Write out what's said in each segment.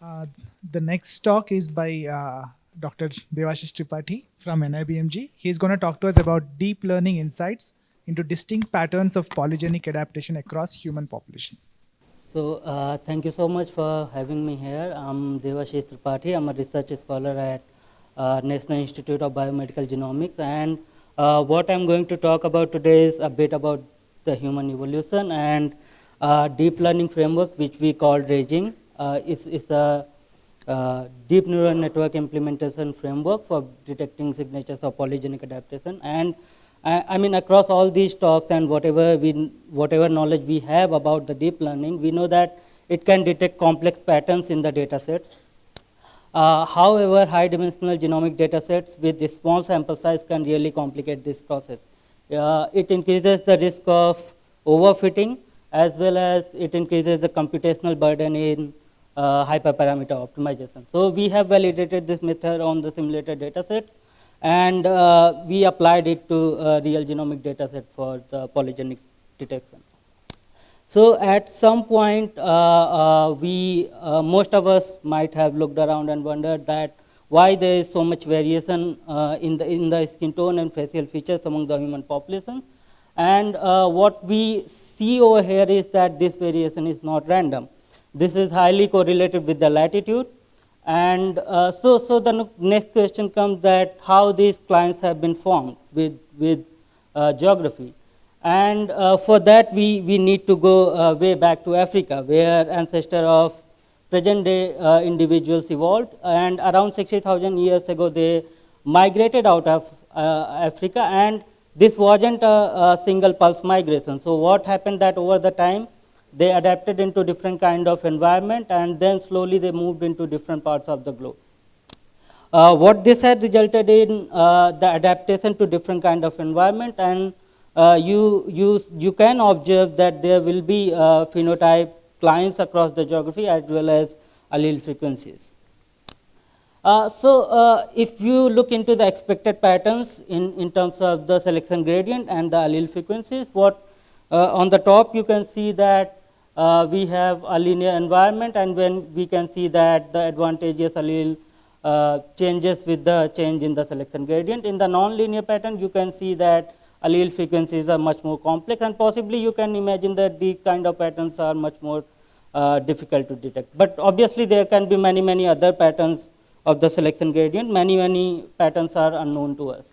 Uh, the next talk is by Dr. Devashish Tripathi from NIBMG. He's going to talk to us about deep learning insights into distinct patterns of polygenic adaptation across human populations. So thank you so much for having me here. I'm Devashish Tripathi. I'm a research scholar at National Institute of Biomedical Genomics, and what I'm going to talk about today is a bit about the human evolution and deep learning framework, which we call RAGING. It's a deep neural network implementation framework for detecting signatures of polygenic adaptation. And I mean, across all these talks and whatever knowledge we have about the deep learning, we know that it can detect complex patterns in the data sets. However, high-dimensional genomic data sets with a small sample size can really complicate this process. It increases the risk of overfitting, as well as it increases the computational burden in hyperparameter optimization. So we have validated this method on the simulated data sets, and we applied it to a real genomic data set for the polygenic detection. So at some point, most of us might have looked around and wondered that why there is so much variation in the skin tone and facial features among the human population. And what we see over here is that this variation is not random. This is highly correlated with the latitude. And so the next question comes that how these clients have been formed with geography. And for that, we need to go way back to Africa, where ancestor of present day individuals evolved. And around 60,000 years ago, they migrated out of Africa. And this wasn't a single pulse migration. So what happened that over the time, they adapted into different kind of environment, and then slowly they moved into different parts of the globe. What this had resulted in the adaptation to different kind of environment, and you can observe that there will be phenotype clients across the geography as well as allele frequencies. If you look into the expected patterns in terms of the selection gradient and the allele frequencies, what on the top you can see that we have a linear environment, and when we can see that the advantageous allele changes with the change in the selection gradient. In the non-linear pattern, you can see that allele frequencies are much more complex, and possibly you can imagine that these kind of patterns are much more difficult to detect. But obviously, there can be many other patterns of the selection gradient. Many patterns are unknown to us.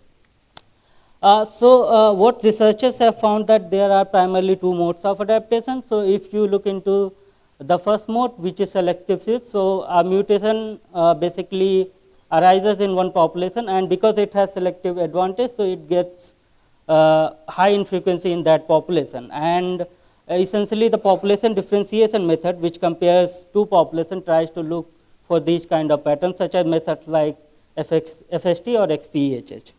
What researchers have found that there are primarily two modes of adaptation. So if you look into the first mode, which is selective switch, so a mutation basically arises in one population, and because it has selective advantage, so it gets high in frequency in that population. And essentially the population differentiation method, which compares two populations, tries to look for these kind of patterns, such as methods like FST or XPEHH.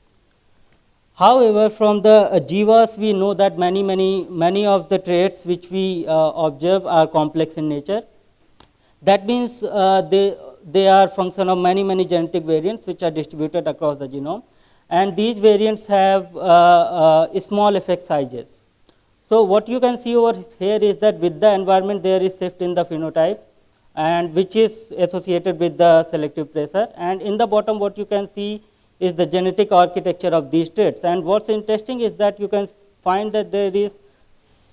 However, from the jivas, we know that many of the traits which we observe are complex in nature. That means they are function of many genetic variants which are distributed across the genome, and these variants have small effect sizes. So what you can see over here is that with the environment there is shift in the phenotype, and which is associated with the selective pressure. And in the bottom, what you can see is the genetic architecture of these traits. And what's interesting is that you can find that there is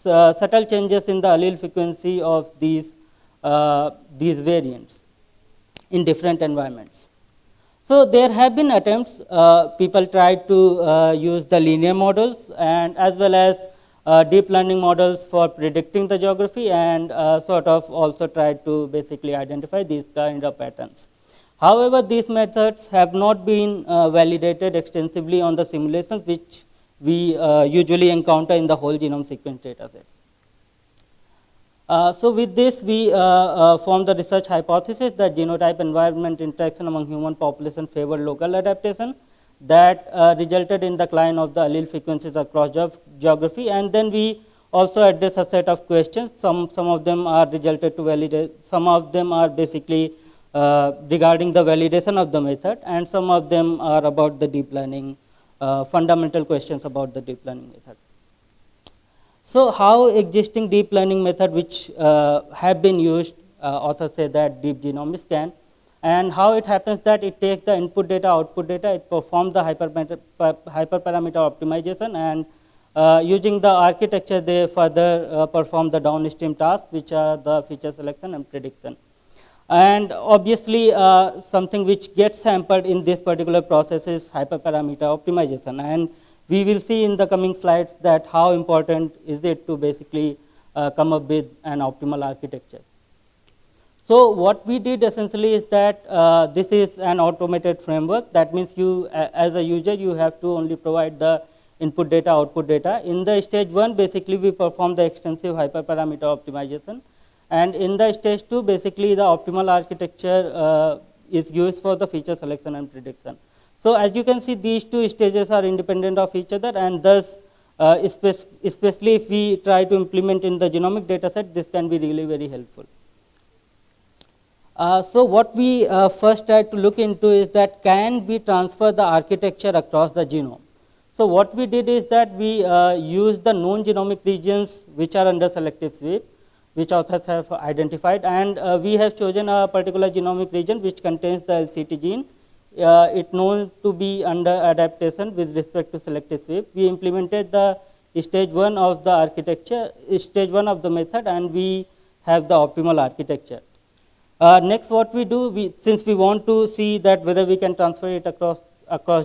subtle changes in the allele frequency of these variants in different environments. So there have been attempts, people tried to use the linear models and as well as deep learning models for predicting the geography, and sort of also tried to basically identify these kind of patterns. However, these methods have not been validated extensively on the simulations which we usually encounter in the whole genome sequence data sets. So with this, we formed the research hypothesis that genotype environment interaction among human population favored local adaptation that resulted in decline of the allele frequencies across geography. And then we also address a set of questions. Some of them are resulted to validate, some of them are basically regarding the validation of the method, and some of them are about the deep learning, fundamental questions about the deep learning method. So how existing deep learning method which have been used authors say that deep genome scan. And how it happens that it takes the input data, output data, it performs the hyperparameter optimization, and using the architecture, they further perform the downstream tasks, which are the feature selection and prediction. And obviously, something which gets hampered in this particular process is hyperparameter optimization. And we will see in the coming slides that how important is it to basically come up with an optimal architecture. So what we did essentially is that this is an automated framework. That means you, as a user, you have to only provide the input data, output data. In the stage 1, basically we perform the extensive hyperparameter optimization. And in the stage 2, basically the optimal architecture is used for the feature selection and prediction. So as you can see, these two stages are independent of each other, and thus, especially if we try to implement in the genomic data set, this can be really very helpful. So what we first tried to look into is that can we transfer the architecture across the genome? So what we did is that we used the known genomic regions which are under selective sweep, which authors have identified, and we have chosen a particular genomic region which contains the LCT gene. It known to be under adaptation with respect to selective sweep. We implemented the stage 1 of the architecture, stage 1 of the method, and we have the optimal architecture. Next, what we do, since we want to see that whether we can transfer it across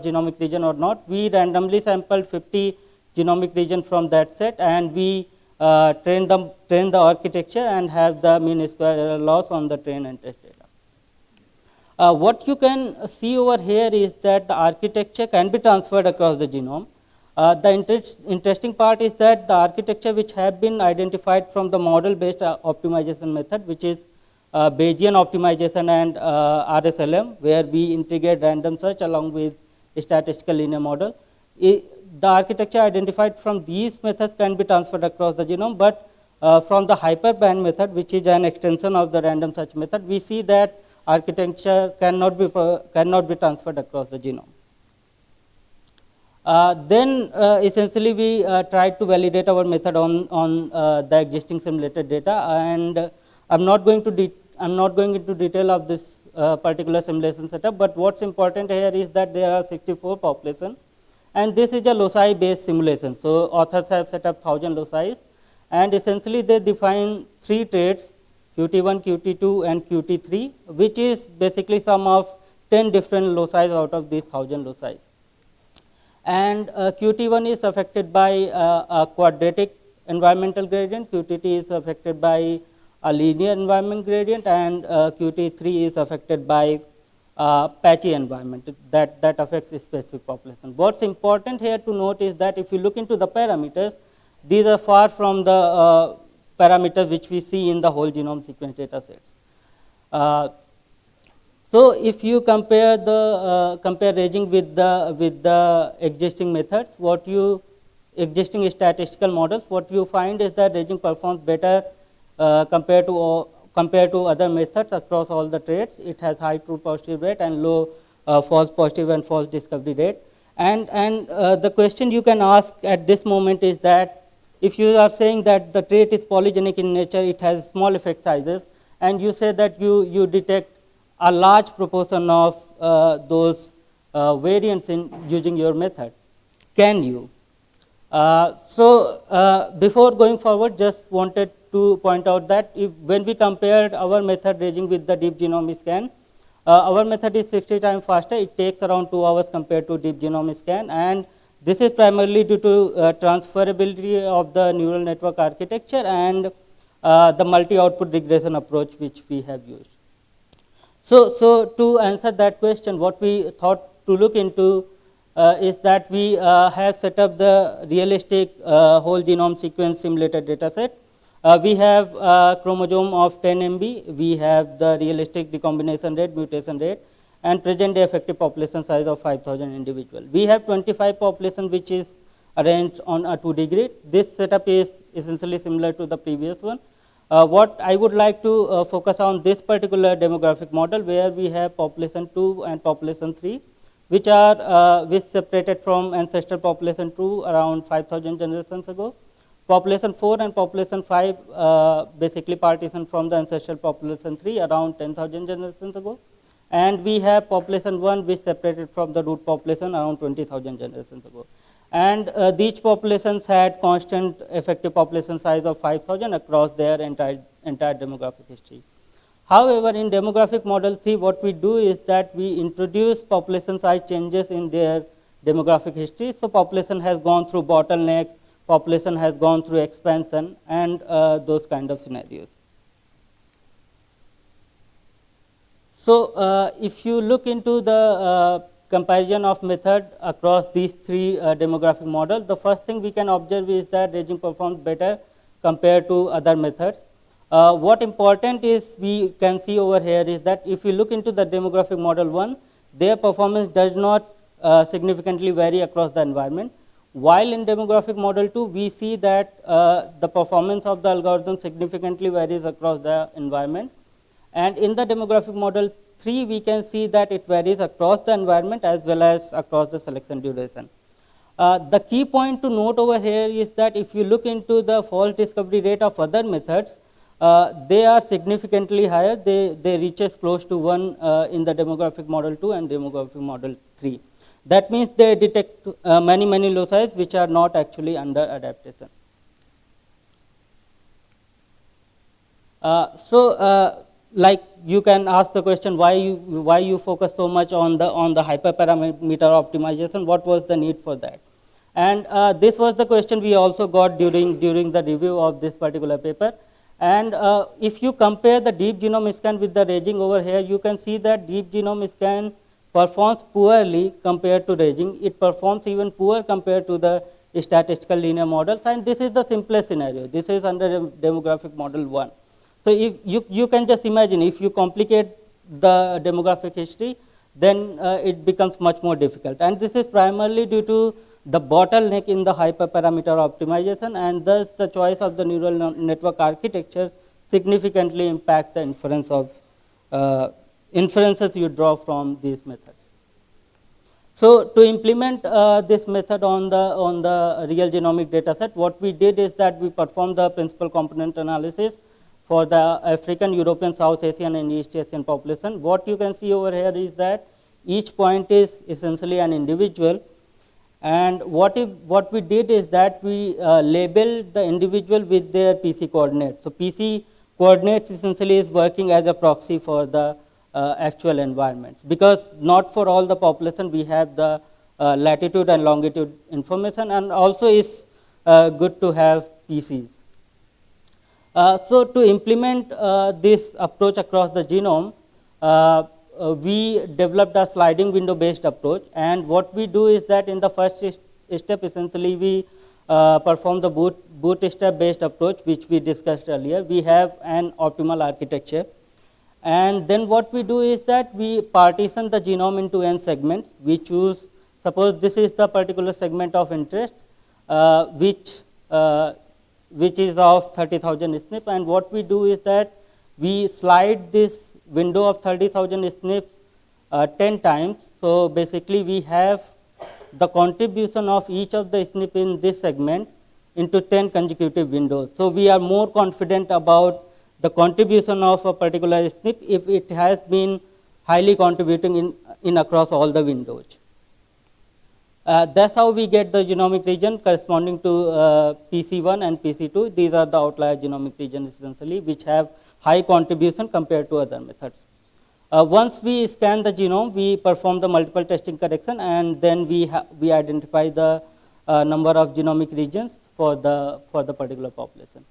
genomic region or not, we randomly sampled 50 genomic region from that set, and we train the architecture and have the mean square error loss on the train and test data. What you can see over here is that the architecture can be transferred across the genome. The interesting part is that the architecture which have been identified from the model-based optimization method, which is Bayesian optimization and RSLM, where we integrate random search along with a statistical linear model. The architecture identified from these methods can be transferred across the genome, but from the hyperband method, which is an extension of the random search method, we see that architecture cannot be transferred across the genome. Then essentially we tried to validate our method on the existing simulated data, and I'm not going into detail of this particular simulation setup, but what's important here is that there are 64 populations, and this is a loci based simulation. So authors have set up 1000 loci, and essentially they define 3 traits, QT1, QT2 and QT3, which is basically sum of 10 different loci out of these 1000 loci. And QT1 is affected by a quadratic environmental gradient, QT2 is affected by a linear environment gradient, and QT3 is affected by patchy environment that affects a specific population. What's important here to note is that if you look into the parameters, these are far from the parameters which we see in the whole genome sequence data sets. So if you compare the compare ranging with the existing methods, existing statistical models, what you find is that ranging performs better compared to other methods across all the traits. It has high true positive rate and low false positive and false discovery rate. And the question you can ask at this moment is that if you are saying that the trait is polygenic in nature, it has small effect sizes, and you say that you detect a large proportion of those variants in using your method, can you? Before going forward, just wanted to point out that when we compared our method ranging with the deep genome scan, our method is 60 times faster. It takes around 2 hours compared to deep genome scan, and this is primarily due to transferability of the neural network architecture and the multi-output regression approach which we have used. So to answer that question, what we thought to look into is that we have set up the realistic whole genome sequence simulated data set. We have a chromosome of 10 MB, we have the realistic recombination rate, mutation rate, and present day effective population size of 5000 individuals. We have 25 population which is arranged on a 2D grid. This setup is essentially similar to the previous one. What I would like to focus on this particular demographic model, where we have population 2 and population 3, which are which separated from ancestral population 2 around 5000 generations ago. Population 4 and population 5 basically partitioned from the ancestral population 3 around 10,000 generations ago. And we have population 1 which separated from the root population around 20,000 generations ago. And these populations had constant effective population size of 5,000 across their entire demographic history. However, in demographic model 3, what we do is that we introduce population size changes in their demographic history. So population has gone through bottleneck, population has gone through expansion, and those kind of scenarios. So if you look into the comparison of method across these three demographic models, the first thing we can observe is that ranging performs better compared to other methods. What important is we can see over here is that if you look into the demographic model 1, their performance does not significantly vary across the environment. While in demographic model 2, we see that the performance of the algorithm significantly varies across the environment. And in the demographic model 3, we can see that it varies across the environment as well as across the selection duration. The key point to note over here is that if you look into the false discovery rate of other methods, they are significantly higher. They reaches close to 1 in the demographic model 2 and demographic model 3. That means they detect many loci which are not actually under adaptation. Like you can ask the question why you focus so much on the hyperparameter optimization. What was the need for that? And this was the question we also got during the review of this particular paper. And if you compare the deep genome scan with the ranging over here, you can see that deep genome scan performs poorly compared to ranging. It performs even poor compared to the statistical linear models. And this is the simplest scenario. This is under demographic model 1. So if you can just imagine, if you complicate the demographic history, then it becomes much more difficult. And this is primarily due to the bottleneck in the hyperparameter optimization, and thus the choice of the neural network architecture significantly impacts the inference of inferences you draw from these methods. So to implement this method on the real genomic data set, what we did is that we performed the principal component analysis for the African, European, South Asian, and East Asian population. What you can see over here is that each point is essentially an individual. And what we did is that we labeled the individual with their PC coordinates. So PC coordinates essentially is working as a proxy for the actual environment, because not for all the population we have the latitude and longitude information, and also is good to have PCs. So to implement this approach across the genome, we developed a sliding window based approach. And what we do is that in the first step, essentially we perform the bootstrap based approach, which we discussed earlier. We have an optimal architecture. And then what we do is that we partition the genome into n segments. We choose, suppose this is the particular segment of interest, which is of 30,000 SNP. And what we do is that we slide this window of 30,000 SNPs 10 times. So basically we have the contribution of each of the SNP in this segment into 10 consecutive windows. So we are more confident about the contribution of a particular SNP if it has been highly contributing in across all the windows. That's how we get the genomic region corresponding to PC1 and PC2. These are the outlier genomic regions essentially, which have high contribution compared to other methods. Once we scan the genome, we perform the multiple testing correction, and then we identify the number of genomic regions for the particular population.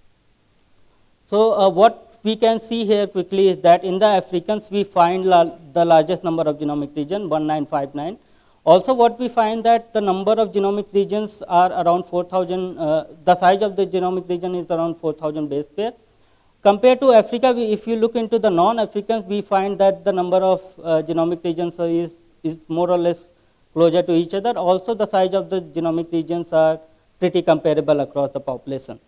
So what we can see here quickly is that in the Africans we find the largest number of genomic region, 1959. Also what we find that the number of genomic regions are around 4,000, the size of the genomic region is around 4,000 base pair. Compared to Africa, if you look into the non-Africans, we find that the number of genomic regions is more or less closer to each other. Also the size of the genomic regions are pretty comparable across the population.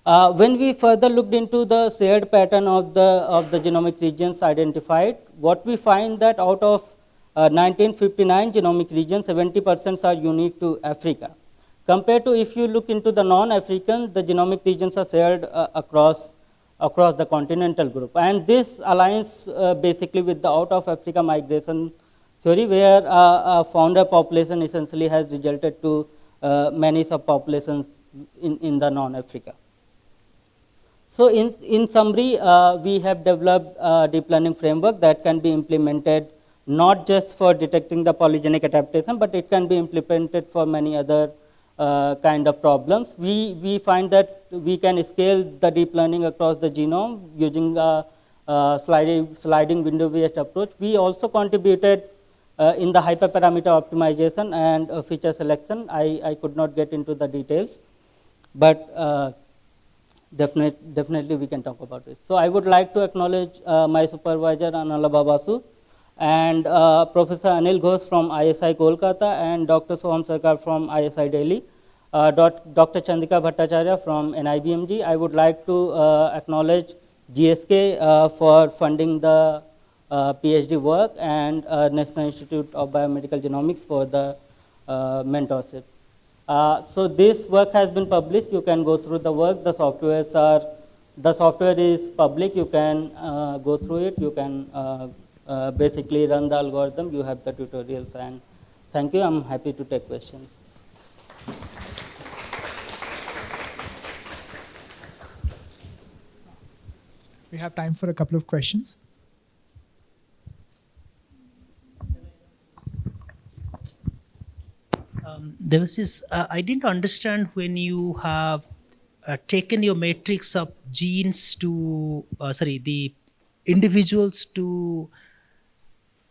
When we further looked into the shared pattern of the genomic regions identified, what we find that out of 1959 genomic regions, 70% are unique to Africa. Compared to if you look into the non-African, the genomic regions are shared across the continental group. And this aligns basically with the out of Africa migration theory, where a founder population essentially has resulted to many subpopulations in the non-Africa. So in summary, we have developed a deep learning framework that can be implemented not just for detecting the polygenic adaptation, but it can be implemented for many other kind of problems. We find that we can scale the deep learning across the genome using a sliding window-based approach. We also contributed in the hyperparameter optimization and feature selection. I could not get into the details, but definitely we can talk about it. So I would like to acknowledge my supervisor Anala Babasu and Professor Anil Ghosh from ISI Kolkata and Dr. Soham Sarkar from ISI Delhi, Dr. Chandika Bhattacharya from NIBMG. I would like to acknowledge GSK for funding the PhD work and National Institute of Biomedical Genomics for the mentorship. So this work has been published. You can go through the work. The software is public. You can go through it. You can basically run the algorithm. You have the tutorials. And thank you. I'm happy to take questions. We have time for a couple of questions. There was this, I didn't understand when you have taken your matrix of genes to, the individuals to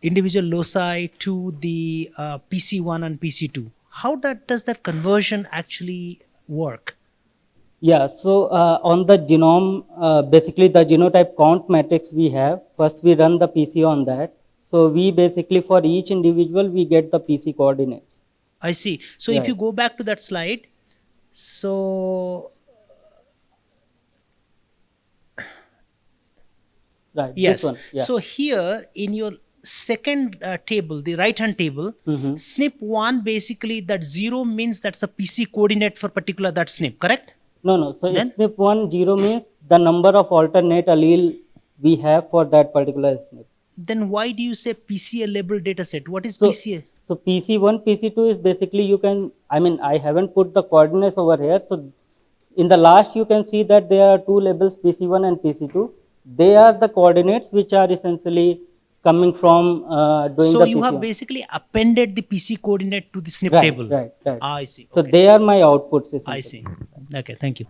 individual loci to the PC1 and PC2. How does that conversion actually work? Yeah, so on the genome, basically the genotype count matrix we have, first we run the PC on that. So we basically, for each individual, we get the PC coordinates. I see. So if you go back to that slide, so right. Yes. This one, yeah. So here in your second table, the right hand table, SNP1 basically that 0 means that's a PC coordinate for particular that SNP, correct? No. So SNP1 0 means the number of alternate allele we have for that particular SNP. Then why do you say PCA labeled data set? What is PCA? So PC1, PC2 is basically you can, I haven't put the coordinates over here. So in the last you can see that there are two labels PC1 and PC2. They are the coordinates which are essentially coming from doing so the you PC1. have basically appended the PC coordinate to the SNP table. Right. I see. So Okay. they are my outputs. I see. Okay, thank you.